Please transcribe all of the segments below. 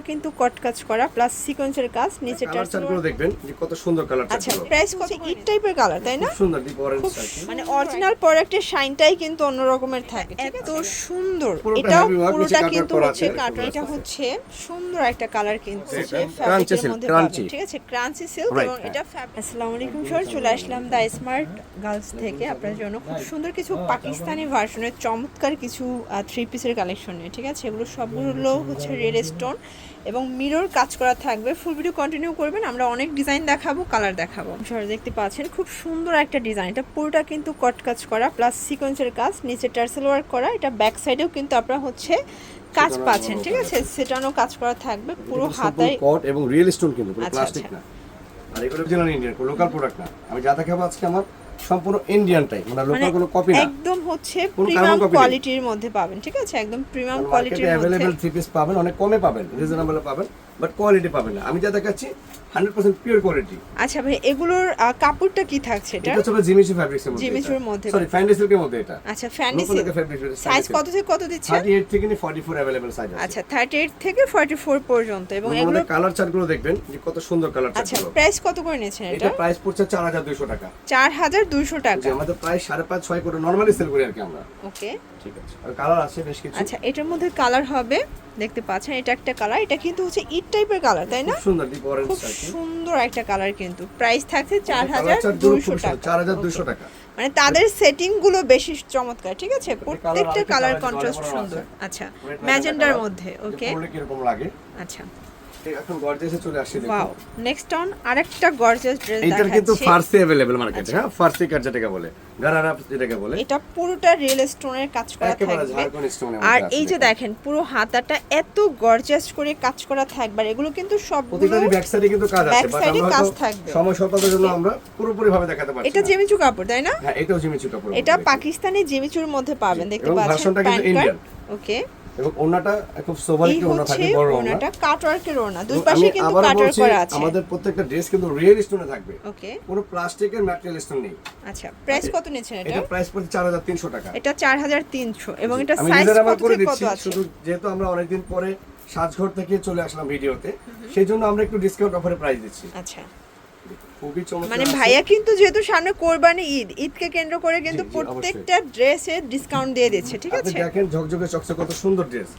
কিন্তু কট কাজ করা প্লাস সিকোয়েন্সের কাজ নিচে টার্সেলগুলো দেখবেন যে কত সুন্দর কালার। আচ্ছা প্রাইস কত? ইট টাইপের কালার তাই না? খুব সুন্দর ডিপ অরেঞ্জ মানে অরিজিনাল প্রোডাক্টের শাইনটাই কিন্তু অন্য রকমের থাকে। এত সুন্দর, এটাও পুরোটা কিন্তু হচ্ছে কাটন। এটা হচ্ছে সুন্দর একটা কালার কিন্তু ফ্যাব্রিকের মধ্যে পাবেন, ঠিক আছে? ক্রাঞ্চি সিল্ক এবং এটা আসসালামু আলাইকুম স্যার, চলে আসলাম দা স্মার্ট গার্লস থেকে আপনার জন্য খুব সুন্দর কিছু পাকিস্তানি ভার্সনের চমৎকার কিছু থ্রি পিসের কালেকশন নিয়ে, ঠিক আছে? এগুলো সবগুলো হচ্ছে রেড স্টোন এবং মিরর কাজ করা থাকবে। ফুল ভিডিও কন্টিনিউ করবেন, আমরা অনেক ডিজাইন দেখাবো, কালার দেখাবো। সবাই দেখতে পাচ্ছেন খুব সুন্দর একটা ডিজাইন। এটা পুরোটা কিন্তু কট কাজ করা প্লাস সিকোয়েন্সের কাজ, নিচে টার্সেল ওয়ার্ক করা। এটা ব্যাক সাইডেও কিন্তু আপনারা হচ্ছে কাজ পাচ্ছেন, ঠিক আছে? সেটানো কাজ করা থাকবে পুরো হাতায় কট এবং রিয়েল স্টোন, কিন্তু কোনো আচ্ছা, প্লাস্টিক না। আর এগুলো অরিজিনাল ইন্ডিয়ান, কোনো লোকাল প্রোডাক্ট না। আমি যা দেখাবো আজকে আমার সম্পূর্ণ ইন্ডিয়ান টাইপ, মানে লোকাল কোনো কপি না, একদম হচ্ছে প্রিমিয়াম কোয়ালিটির মধ্যে পাবেন, ঠিক আছে? একদম প্রিমিয়াম কোয়ালিটির মধ্যে अवेलेबल থ্রি পিস পাবেন, অনেক কমে পাবেন, রিজনেবল পাবেন, বাট কোয়ালিটি পাবেন না। আমি যা দেখাচ্ছি 100% পিওর কোয়ালিটি। আচ্ছা ভাই, এগুলোর কাপড়টা কি থাকছে? এটা হচ্ছে জিমিচু ফ্যাব্রিক্সের মধ্যে, জিমিচুর মধ্যে, সরি ফ্যান্ডি সিল্কের মধ্যে। এটা আচ্ছা ফ্যান্ডি সিল্ক। সাইজ কত থেকে কত দিচ্ছে? 38 থেকে 44 अवेलेबल সাইজ আছে। আচ্ছা 38 থেকে 44 পর্যন্ত। এবং এগুলো কালার চার্টগুলো দেখবেন যে কত সুন্দর কালার চার্ট। আচ্ছা প্রাইস কত করে নিয়েছেন এটা? এটা প্রাইস পড়ছে 4200 টাকা। 4200 টাকা। আমাদের প্রাইস 5.5-6 করে নরমালি সেল করি আর কি আমরা। ওকে ঠিক আছে। আর কালার আছে বেশ কিছু। আচ্ছা এটার মধ্যে কালার হবে, দেখতে পাচ্ছেন এটা একটা কালার। এটা কিন্তু হচ্ছে ইট টাইপের কালার তাই না? খুব সুন্দর ডিপ অরেঞ্জ খুব আছে। সুন্দর একটা কালার কিন্তু। প্রাইস থাকছে 4200 টাকা। 4200 টাকা। মানে তাদের সেটিং গুলো বেশি চমৎকার, ঠিক আছে? প্রত্যেকটা কালার কন্ট্রাস্ট সুন্দর। আচ্ছা ম্যাজেন্ডার মধ্যে, ওকে পরলে কি রকম লাগে। আচ্ছা এখন গর্জিয়াসে চলে আসছে দেখুন। ওয়াও, নেক্সট অন আরেকটা গর্জিয়াস ড্রেস দেখাচ্ছি। এটা কিন্তু ফার্সি अवेलेबल মার্কেটে, হ্যাঁ ফার্সি কাট যেটাকে বলে, গারারা যেটাকে বলে। এটা পুরোটা রিয়েল স্টোনের কাজ করা থাকবে। আর এই যে দেখেন পুরো হাতাটা এত গর্জিয়াস করে কাজ করা থাকবে। আর এগুলো কিন্তু সবগুলো প্রতিটারই ব্যাক সাইডে কিন্তু কাজ আছে, বাট আমরা কাজ থাকবে। সময় স্বল্পতার জন্য আমরা পুরোপুরি ভাবে দেখাতে পারছি না। এটা জিমিচু কাপড় তাই না? হ্যাঁ এটাও জিমিচু কাপড়। এটা পাকিস্তানি জিমিচুর মধ্যে পাবেন, দেখতে পাচ্ছেন। ভার্সনটা কিন্তু ইন্ডিয়ান। ওকে এবং ওন্নাটা খুব সোভারিক ওন্না থাকে, বড় ওন্না। ওন্নাটা কাটওয়ার্কের ওন্না, দুই পাশে কিন্তু কাটওয়ার্ক করা আছে। আমাদের প্রত্যেকটা ড্রেস কিন্তু রিয়েল স্টোনে থাকবে। ওকে কোনো প্লাস্টিকের ম্যাটেরিয়াল স্টোন নেই। আচ্ছা প্রাইস কত নিচ্ছেন এটা? এটা প্রাইস পড়ছে 4300 টাকা। এটা 4300 এবং এটা আমি সাইজ রিজনেবল কত করে থেকে কত দিচ্ছি, আছে? শুধু যেহেতু আমরা অনেকদিন পরে সাজঘর থেকে চলে আসলাম ভিডিওতে, সেই জন্য আমরা একটু ডিসকাউন্ট অফারে প্রাইস দিচ্ছি। আচ্ছা খুবই চমৎকার। মানে ভাইয়া কিন্তু যেহেতু সামনে কোরবানি ঈদকে কেন্দ্র করে কিন্তু প্রত্যেকটা ড্রেসে ডিসকাউন্ট দিয়ে দিচ্ছে, ঠিক আছে? আপনি দেখেন ঝকঝকে চকচকে কত সুন্দর ড্রেস।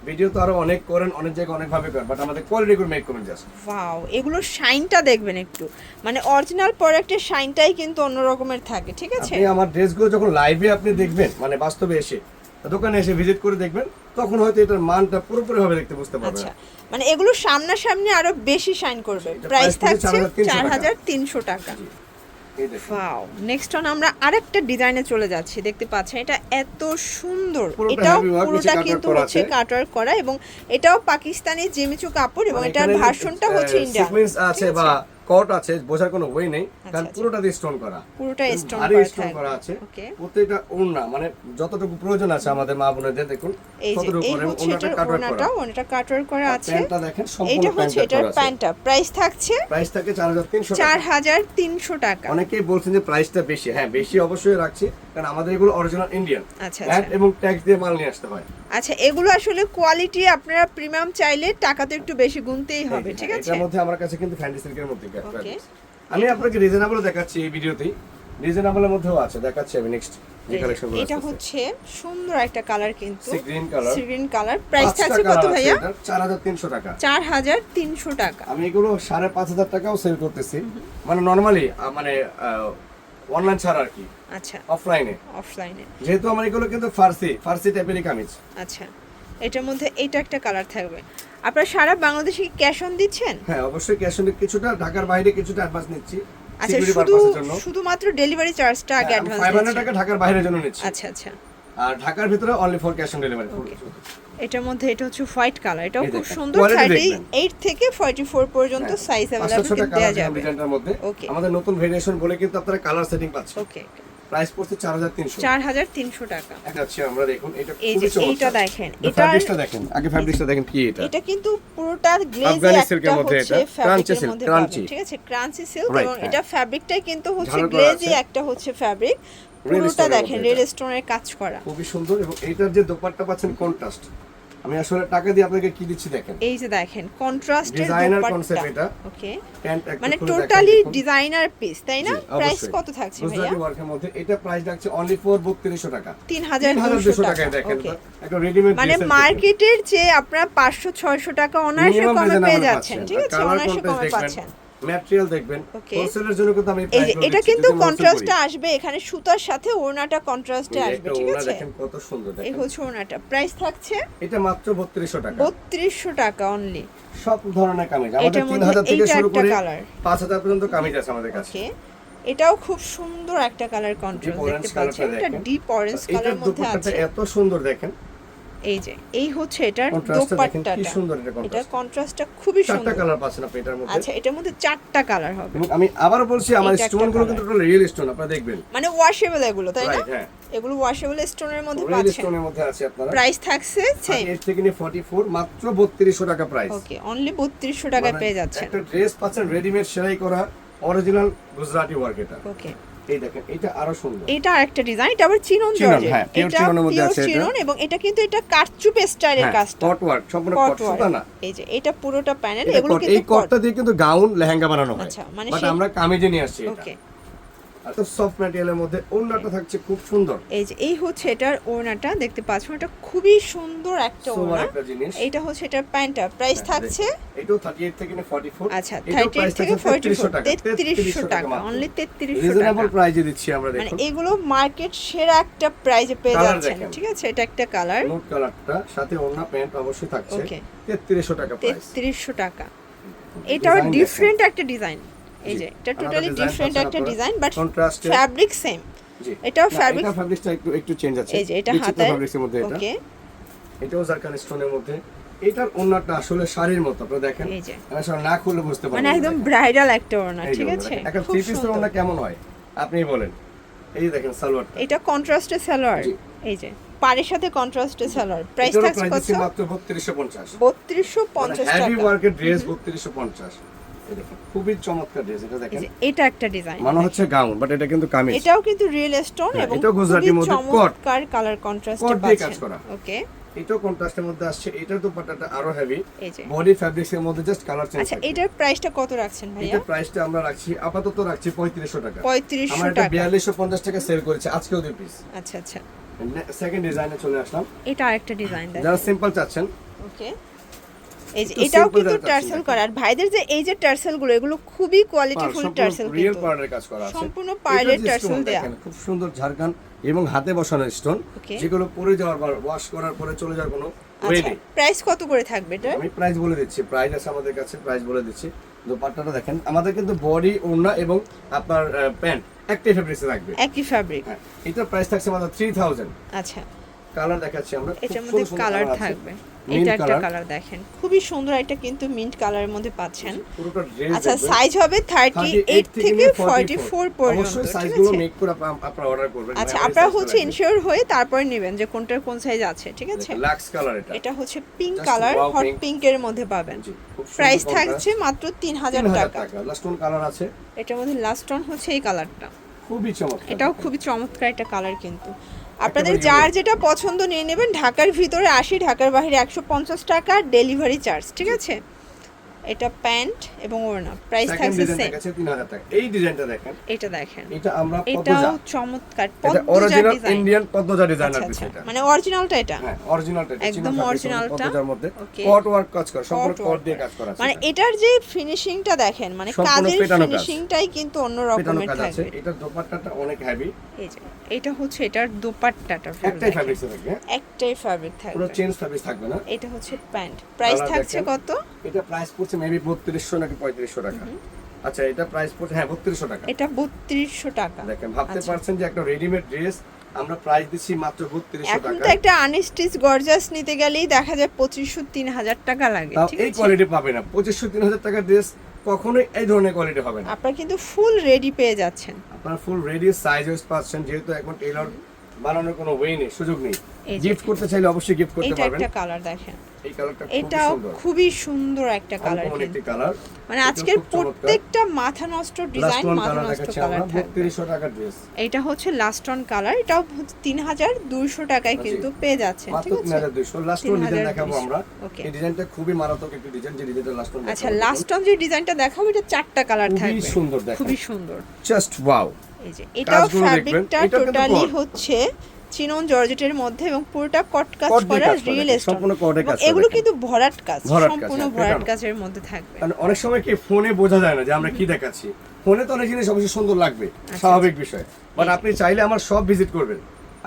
ভিডিও তো আরো অনেক করেন, অনেক জায়গায় অনেক ভাবে করেন, বাট আমাদের কোয়ালিটি করে মেক করেন জাস্ট। ওয়াও, এগুলো শাইনটা দেখবেন একটু, মানে অরিজিনাল প্রোডাক্টের শাইনটাই কিন্তু অন্য রকমের থাকে, ঠিক আছে? আপনি আমার ড্রেসগুলো যখন লাইভে আপনি দেখবেন, মানে বাস্তবে এসে দোকানে এসে ভিজিট করে দেখবেন, তখন হয়তো এটার মানটা পুরোপুরি ভাবে দেখতে বুঝতে পারবেন। আচ্ছা মানে এগুলো সামনাসামনি আরো বেশি শাইন করবে। প্রাইস থাকছে 4300 টাকা। ওয়াও, নেক্সট অন আমরা আরেকটা ডিজাইনে চলে যাচ্ছি, দেখতে পাচ্ছেন এটা এত সুন্দর। এটাও পুরোটা কিন্তু হচ্ছে কাটওয়ার্ক করা এবং এটাও পাকিস্তানি জিমিচু কাপড় এবং এটার ভার্সনটা হচ্ছে ইন্ডিয়ান। সিকোয়েন্স আছে বা কট আছে, বোঝার কোনো ওয়ে নেই, কারণ পুরোটা দিয়ে স্টোন করা, পুরোটা স্টোন করা আছে। ওকে প্রত্যেকটা ওড়না মানে যতটুকু প্রয়োজন আছে আমাদের মা বোনেদের, দেখুন কতটুকু করে ওড়নাটা কাটওয়ার্ক করা আছে। প্যান্টটা দেখেন সম্পূর্ণ এটা হচ্ছে এটার প্যান্টটা। প্রাইস থাকে 4300 টাকা। অনেকেই বলছেন যে প্রাইসটা বেশি। হ্যাঁ বেশি অবশ্যই রাখছি, কারণ আমাদের এগুলো অরিজিনাল ইন্ডিয়ান। আচ্ছা এবং ট্যাক্স দিয়ে মাল নিয়ে আসতে হয়। আচ্ছা এগুলো আসলে কোয়ালিটি আপনারা প্রিমিয়াম চাইলে টাকা তো একটু বেশি গুনতেই হবে, ঠিক আছে? এর মধ্যে আমার কাছে কিন্তু ফ্যান্ডি সিল্কের মধ্যে আমি আপনাকে রিজনেবল দেখাচ্ছি এই ভিডিওতেই, রিজনেবলের মধ্যেও আছে, দেখাচ্ছি আমি নেক্সট যে কালেকশনগুলো। এটা হচ্ছে সুন্দর একটা কালার কিন্তু, সি গ্রিন কালার। প্রাইস থাকছে কত ভাইয়া? 4300 টাকা। 4300 টাকা। আমি এগুলো 5500 টাকাও সেল করতেছি, মানে নরমালি, মানে অনলাইন ছাড়া আর কি। আচ্ছা অফলাইনে যেহেতু আমার এগুলো কিন্তু ফার্সি টাইপের কামিজ। আচ্ছা এটার মধ্যে এটা একটা কালার থাকবে। আপনারা সারা বাংলাদেশে কি ক্যাশ অন দিচ্ছেন? হ্যাঁ অবশ্যই ক্যাশ অন, কিছুটা ঢাকার বাইরে কিছুটা অ্যাডভান্স নিচ্ছি। আচ্ছা শুধুমাত্র ডেলিভারি চার্জটা আগে অ্যাডভান্স 500 টাকা ঢাকার বাইরের জন্য নিচ্ছি। আচ্ছা আচ্ছা আর ঢাকার ভিতরে only for cash on delivery. এটার মধ্যে এটা হচ্ছে হোয়াইট কালার, এটাও খুব সুন্দর। 38 থেকে 44 পর্যন্ত সাইজ अवेलेबल কিন্তু দেয়া যাবে ডিজাইনটার মধ্যে। আমাদের নতুন ভেরিয়েশন বলে কিন্তু আপনারা কালার সেটিং পাচ্ছেন। ওকে প্রাইস পড়ছে 4300 টাকা। আচ্ছা আমরা দেখুন এটা এই যে এইটা দেখেন, ফ্যাব্রিকটা দেখেন, আগে ফ্যাব্রিকটা দেখেন কি এটা। এটা কিন্তু পুরোটা গ্লেজি একটা হচ্ছে ফ্যাব্রিকের মধ্যে পাবেন, ঠিক আছে? ক্রাঞ্চি সিল্ক এবং এটা ফ্যাব্রিকটাই কিন্তু হচ্ছে গ্লেজি একটা হচ্ছে ফ্যাব্রিক। পুরোটা দেখেন রেড স্টোনের কাজ করা, খুবই সুন্দর। এবং এইটার যে দোপাট্টা পাচ্ছেন কন্ট্রাস্ট, আমি আসলে টাকা দিয়ে আপনাকে কি দিচ্ছি দেখেন, এই যে দেখেন কন্ট্রাস্টের ডিজাইনার কনসেপ্ট এটা। ওকে, প্যান্ট একটা মানে খুলে টোটালি দেখেন দেখুন। ডিজাইনার পিস, তাই না? জি, প্রাইস অবশ্যই। কত থাকছে ভাইয়া? গুজরাটি ওয়ার্কের মধ্যে এটা প্রাইস রাখছে অনলি ফর 3200 টাকা, 3200 টাকা। টাকায় দেখেন। ওকে, একটা রেডিমেড মানে মার্কেটের যে আপনারা 500-600 টাকা অনায়াসে কমে পেয়ে যাচ্ছেন, ঠিক আছে? অনায়াসে কমে পাচ্ছেন। ম্যাটেরিয়াল দেখবেন, ওকে। হোলসেলের জন্য কিন্তু আমি এই যে এটা কিন্তু কন্ট্রাস্টে আসবে, এখানে সুতার সাথে ওড়নাটা কন্ট্রাস্টে আসবে, ঠিক আছে? দেখেন কত সুন্দর এই দেখেন। হচ্ছে ওড়নাটা, প্রাইস থাকছে এটা মাত্র 3200 টাকা। 3200 টাকা অনলি। সব ধরনের কামিজ আমাদের এটার মধ্যে 3000 থেকে এইটা শুরু একটা করে কালার, 5000 পর্যন্ত কামিজ আছে আমাদের কাছে। ওকে, এটাও খুব সুন্দর একটা কালার কন্ট্রাস্ট Deep orange দেখতে পাচ্ছেন। কালারটা এটা দেখেন। ডিপ অরেঞ্জ এটার কালার মধ্যে দুপাট্টাটা আছে। এত সুন্দর দেখেন, এই যে এই হচ্ছে এটার কন্ট্রাস্টটা দেখেন দোপাট্টাটা, কি সুন্দর এটা এটা কন্ট্রাস্ট। কন্ট্রাস্টটা খুবই চারটা সুন্দর। কালার পাচ্ছেন আপনি এটার মধ্যে। আচ্ছা, এটার মধ্যে 4টা কালার হবে, এবং আমি আবারও বলছি আমার এটা একটা স্টোন গুলো colour। কিন্তু টোটাল রিয়েল স্টোন, আপনারা দেখবেন। মানে ওয়াশেবল এগুলো, তাই না? রাইট, হ্যাঁ, এগুলো ওয়াশেবল স্টোনের মধ্যে রিয়েল পাচ্ছেন। স্টোনের মধ্যে আছে আপনারা। প্রাইস থাকছে সেম, 38 থেকে নিয়ে 44 মাত্র 3200 টাকা প্রাইস। ওকে, অনলি 3200 টাকায় মানে পেয়ে যাচ্ছেন। একটা ড্রেস পাচ্ছেন রেডিমেড সেলাই করা অরিজিনাল গুজরাটি ওয়ার্ক এটা। ওকে, এই দেখেন এটা আরো সুন্দর। এটা আরেকটা ডিজাইন, এটা আবার চিনন চিনন, জর্জেট। হ্যাঁ, pure এটা চিননের মধ্যে পিওর আছে এটা। চিনন, এবং এটা কিন্তু এটা কারচুপ স্টাইলের হ্যাঁ, কাজটা, কট ওয়ার্ক, সম্পূর্ণ কট কট সুতা না। এই যে এটা পুরোটা প্যানেল, এটা এগুলো কট, কিন্তু এই কটটা দিয়ে কিন্তু গাউন লেহেঙ্গা বানানো হয়। আচ্ছা, মানে বাট সেই- আমরা কামিজে নিয়ে আসছি এটা। ওকে, এত সফট ম্যাটেরিয়ালের মধ্যে ওড়নাটা থাকছে খুব সুন্দর। এই যে এই হচ্ছে এটার ওড়নাটা দেখতে পাচ্ছেন, এটা খুবই সুন্দর একটা সোবার ওড়না। একটা জিনিস। এটা হচ্ছে এটার প্যান্টটা, প্রাইস থাকছে এটাও 38 থেকে নিয়ে 44। আচ্ছা এটাও 38 প্রাইস থেকে থাকছে 3300 44, টাকা। 3300 টাকা, মাত্র। অনলি 3300 রিজনেবল টাকা। প্রাইসে দিচ্ছি আমরা, মানে দেখুন। এগুলো মার্কেট সেরা একটা প্রাইজে পেয়ে Colour যাচ্ছেন, দেখেন। ঠিক আছে? এটা একটা কালার, নোট কালারটা সাথে ওড়না প্যান্ট অবশ্যই থাকছে। ওকে। 3300 টাকা প্রাইস। 3300 টাকা। এটাও Design ডিফারেন্ট একটা ডিজাইন, এই জি, যে এটা আলাদা টোটালি design ডিফারেন্ট পাচ্ছেন একটা আপনারা। ডিজাইন, বাট Contrast এ- ফ্যাব্রিক সেম। জি। এটাও না, fabric- এটা ফ্যাব্রিকটা একটু চেঞ্জ আছে। এই যে এটা বিচিত্র হাতের, ফ্যাব্রিক্সের মধ্যে এটা। ওকে, এটাও জারকান স্টোনের মধ্যে। এটার ওড়নাটা আসলে শাড়ির মতো, আপনারা দেখেন। এই যে আমি আসলে না খুললে বুঝতে পারবেন মানে না, একদম দেখেন। ব্রাইডাল একটা ওড়না, এই যে ঠিক ওড়না আছে? দেখেন। একটা খুব থ্রি পিসের সুন্দর। ওড়না কেমন হয় আপনি বলেন। এই যে দেখেন সালোয়ারটা। এটা কন্ট্রাস্টে সালোয়ার, জি। এই যে পাড়ের সাথে কন্ট্রাস্টে সালোয়ার, প্রাইস এটারও থাকছে প্রাইস কত? দিচ্ছি মাত্র 3250। 3250 হেভি টাকা। ওয়ার্কের ড্রেস 3250। এই দেখেন খুবই চমৎকার ড্রেস, এটা এই দেখেন। যে এটা একটা ডিজাইন, মানে হচ্ছে গাউন, বাট এটা কিন্তু কামিজ। এটাও কিন্তু রিয়েল স্টোন হ্যাঁ, এবং এটাও গুজরাটির মধ্যে চমৎকার কালার কন্ট্রাস্টে কট দিয়ে কাজ পাচ্ছেন। করা। ওকে, এটাও কন্ট্রাস্টের মধ্যে আসছে। এটার দুপাট্টাটা আরো হেভি, এই যে বডি ফ্যাব্রিক্স এর মধ্যে জাস্ট কালার চেঞ্জ। আচ্ছা, এটার প্রাইসটা কত রাখছেন ভাইয়া? এটার প্রাইসটা আমরা রাখছি আপাতত 3500 টাকা। 3500 আমরা এটা টাকা। 4250 টাকা সেল করেছি আজকেও 2 পিস। আচ্ছা আচ্ছা, সেকেন্ড ডিজাইনে চলে আসলাম। এটা আরেকটা ডিজাইন দেখেন। যারা সিম্পল চাচ্ছেন, ওকে, এই যে একটু এটাও simple কিন্তু যাচ্ছে টার্সেল দেখেন। করা, আর ভাইদের যে এই যে টার্সেল গুলো, এগুলো খুবই কোয়ালিটিফুল টার্সেল, রিয়েল কিন্তু পার্লের কাজ করা আছে। সম্পূর্ণ পার্লের এটার যে টার্সেল stone দেয়া। দেখেন, খুব সুন্দর ঝাড়খান এবং হাতে বসানো স্টোন, Okay. যেগুলো পরে যাওয়ার পর ওয়াশ করার পরে চলে যাওয়ার কোনো ওয়ে আচ্ছা, নেই। প্রাইস কত করে থাকবে এটা? আমি প্রাইস বলে দিচ্ছি, প্রাইস আছে আমাদের কাছে, প্রাইস বলে দিচ্ছি। দোপাট্টাটা দেখেন, আমাদের কিন্তু বডি, ওড়না এবং আপনার প্যান্ট একটাই ফেব্রিক্সে থাকবে। একই ফ্যাব্রিক। হ্যাঁ, এটার প্রাইস থাকছে মাত্র 3000। আচ্ছা, কালার দেখাচ্ছি আমরা, খুব এটার সুন্দর মধ্যে সুন্দর কালার colour আছে। থাকবে, Mint এটা একটা colour। কালার দেখেন, খুবই সুন্দর, এটা কিন্তু মিন্ট কালারের মধ্যে পাচ্ছেন। পুরোটা ড্রেস আচ্ছা, দেখবেন। সাইজ হবে 38 থেকে 44 পর্যন্ত, অবশ্যই ঠিক সাইজগুলো আছে? মেক করে আপনারা অর্ডার করবেন। আচ্ছা, আপনারা হচ্ছে ইনশিওর হয়ে তারপরে নেবেন যে কোনটার কোন সাইজ আছে, ঠিক আছে? লাক্স কালার এটা। এটা হচ্ছে pink Just colour, wow hot pink। পিঙ্কের মধ্যে পাবেন। জি, খুব সুন্দর প্রাইস contrast। থাকছে মাত্র 3000 টাকা। লাস্ট কোন কালার আছে, এটার মধ্যে লাস্ট অন হচ্ছে এই কালারটা, খুবই চমৎকার। এটাও খুবই চমৎকার একটা কালার কিন্তু। আপনাদের একেবারে যার unique। যেটা পছন্দ নিয়ে নেবেন। ঢাকার ভিতরে 80, ঢাকার বাইরে 150 টাকা ডেলিভারি চার্জ, ঠিক আছে? এটা প্যান্ট এবং ওড়না, প্রাইস সেকেন্ড থাকছে ডিজাইন সেম। দেখাচ্ছে 3000 টাকা। এই ডিজাইনটা দেখেন, এটা দেখেন, এটা আমরা এটাও পদ্মজা, চমৎকার এটা Padmaja original design. Indian Padmaja আচ্ছা ডিজাইনার পিস আচ্ছা, এটা। মানে অরিজিনালটা এটা। হ্যাঁ, অরিজিনালটা এটা, একদম চীনা অরিজিনালটা। পদ্মজার মধ্যে Okay. কট ওয়ার্ক কাজ করা, সম্পূর্ণ Cut কট work দিয়ে কাজ করা আছে। মানে এটা। এটার যে ফিনিশিংটা দেখেন, মানে সম্পূর্ণ কাজের পেটানো কাজ। ফিনিশিংটাই কিন্তু অন্য পেটানো রকমের কাজ আছে। থাকবে। এটার দোপাট্টাটা অনেক হেভি, এই যে এটা হচ্ছে এটার দোপাট্টাটা, একটাই ফ্যাব্রিক্সে থাকবে, একটাই ফ্যাব্রিক পুরো থাকবে। চেঞ্জ ফ্যাব্রিক্স থাকবে না। এটা হচ্ছে প্যান্ট, প্রাইস Colour থাকছে দেখেন। কত? এটা প্রাইস পড়ছে মেবি 3200 নাকি 3500 টাকা। আচ্ছা, এটা প্রাইস পড়ছে 3200 টাকা। এটা 3200 টাকা। দেখেন, ভাবতে আচ্ছা। পারছেন যে একটা রেডিমেড ড্রেস আমরা প্রাইস দিচ্ছি মাত্র 3200 এখন টাকা। তো একটা আনস্টিচ গর্জাস নিতে গেলেই দেখা যায় 2500-3000 টাকা লাগে, তাও ঠিক এই আছে? কোয়ালিটি পাবে না। 2500-3000 টাকার ড্রেস কখনোই এই ধরনের কোয়ালিটি হবে না। আপনারা কিন্তু ফুল রেডি পেয়ে যাচ্ছেন। আপনারা ফুল রেডি সাইজ ওয়াইজ পাচ্ছেন, যেহেতু এখন টেইলর বানানোর কোনো ওয়ে নেই, সুযোগ নেই। এই যে। গিফট করতে চাইলে অবশ্যই গিফট করতে এটা পারবেন। একটা কালার দেখেন, এই কালারটা এটাও সুন্দর, খুবই সুন্দর একটা কালার অনেক কিন্তু। একটি কালার। মানে আজকের প্রত্যেকটা মাথা নষ্ট ডিজাইন, মাথা নষ্ট কালার থাকবে। 3200 টাকার ড্রেস, এটা হচ্ছে লাস্ট অন কালার, এটাও 3200 টাকায় কিন্তু পেয়ে যাচ্ছেন, মাত্র ঠিক আছে? 3200। লাস্ট অন ডিজাইন দেখাবো আমরা। ওকে। এই ডিজাইনটা খুবই মারাত্মক একটা ডিজাইন, যে ডিজাইনটা লাস্ট অন। আচ্ছা, লাস্ট অন যে ডিজাইনটা দেখাবো এটা 4টা কালার থাকবে, খুবই সুন্দর, দেখেন খুবই সুন্দর। Just wow. এই যে এটাও কাজগুলো দেখবেন, ফ্যাব্রিকটা এটা কিন্তু টোটালি কট। হচ্ছে চিনন জর্জেটের মধ্যে এবং পুরোটা কট কাজ কট দিয়ে করা, কাজ করা, রিয়েল দেখেন, স্টোন। সম্পূর্ণ কটে কাজ করা, এগুলো দেখেন। কিন্তু ভরাট কাজ, ভরাট কাজ, সম্পূর্ণ হ্যাঁ, ভরাট দেখানো। কাজের মধ্যে থাকবে। কারণ অনেক সময় কি ফোনে বোঝা যায় না যে আমরা কি দেখাচ্ছি। ফোনে তো অনেক জিনিস অবশ্যই সুন্দর লাগবে, স্বাভাবিক বিষয়, বাট আপনি চাইলে আমার সব ভিজিট করবেন,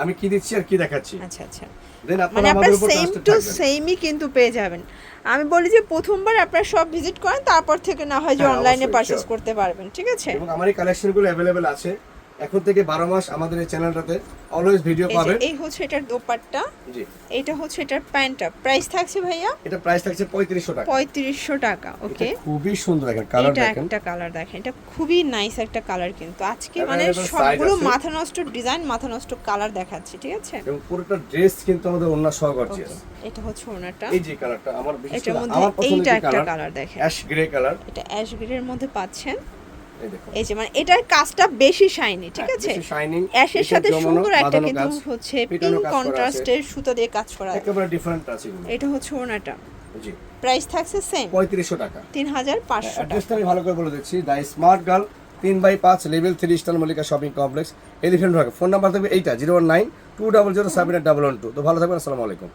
আমি কি দিচ্ছি আর কি দেখাচ্ছি। আচ্ছা আচ্ছা, দেন মানে আপনারা আপনারা আমাদের উপর সেম ট্রাস্টেড টু থাকবেন। সেমই কিন্তু পেয়ে যাবেন। আমি বলি যে প্রথমবার আপনারা সব ভিজিট করেন, তারপর থেকে না হয় যে হ্যাঁ, অনলাইনে অবশ্যই, পারচেজ sure। করতে পারবেন, ঠিক আছে? এবং আমার এই কালেকশনগুলো অ্যাভেলেবেল আছে এখন থেকে 12 মাস আমাদের এই চ্যানেলটাতে অলওয়েজ ভিডিও এই যে পাবেন। এই হচ্ছে এটার দোপাট্টা, জি, এটা হচ্ছে এটার প্যান্টটা। প্রাইস থাকছে ভাইয়া এটা প্রাইস থাকছে 3500 টাকা। 3500 টাকা। ওকে, এটা খুবই সুন্দর, দেখেন কালার এটা দেখেন। একটা কালার দেখেন, এটা খুবই নাইস একটা কালার কিন্তু। আজকে মানে Available সবগুলো size আছে। মাথা নষ্ট ডিজাইন, মাথা নষ্ট কালার দেখাচ্ছি, ঠিক আছে? এবং পুরোটা ড্রেস কিন্তু আমাদের ওন্না সহ গর্জিয়াস। Okay, এটা হচ্ছে ওনাটা। এই যে কালারটা আমার বিশেষ এটার করে মধ্যে আমার পছন্দের এইটা একটা কালার, কালার দেখেন, অ্যাশ গ্রে কালার। এটা অ্যাশ গ্রের মধ্যে পাচ্ছেন। এই দেখুন, এই যে মানে এটার কাজটা বেশি শাইনি, ঠিক হ্যাঁ, আছে? বেশি শাইনিং, অ্যাশের সাথে সুন্দর একটা বাঁধানো কিন্তু কাজ, হচ্ছে পিটানো পিঙ্ক কাজ করা আছে। কন্ট্রাস্টের সুতা দিয়ে কাজ করা। একেবারে ডিফারেন্ট আছে এগুলো। এটা হচ্ছে ওনাটা। জি, প্রাইস থাকছে সেম 3500 টাকা। 3500 টাকা। অ্যাড্রেসটা আমি ভালো করে বলে দিচ্ছি, the smart girl 3/5 level 3 star Mallika shopping complex, elephant road. Phone number থাকবে এইটা 019 200 7812। তো ভালো থাকবেন, আসসালামু আলাইকুম।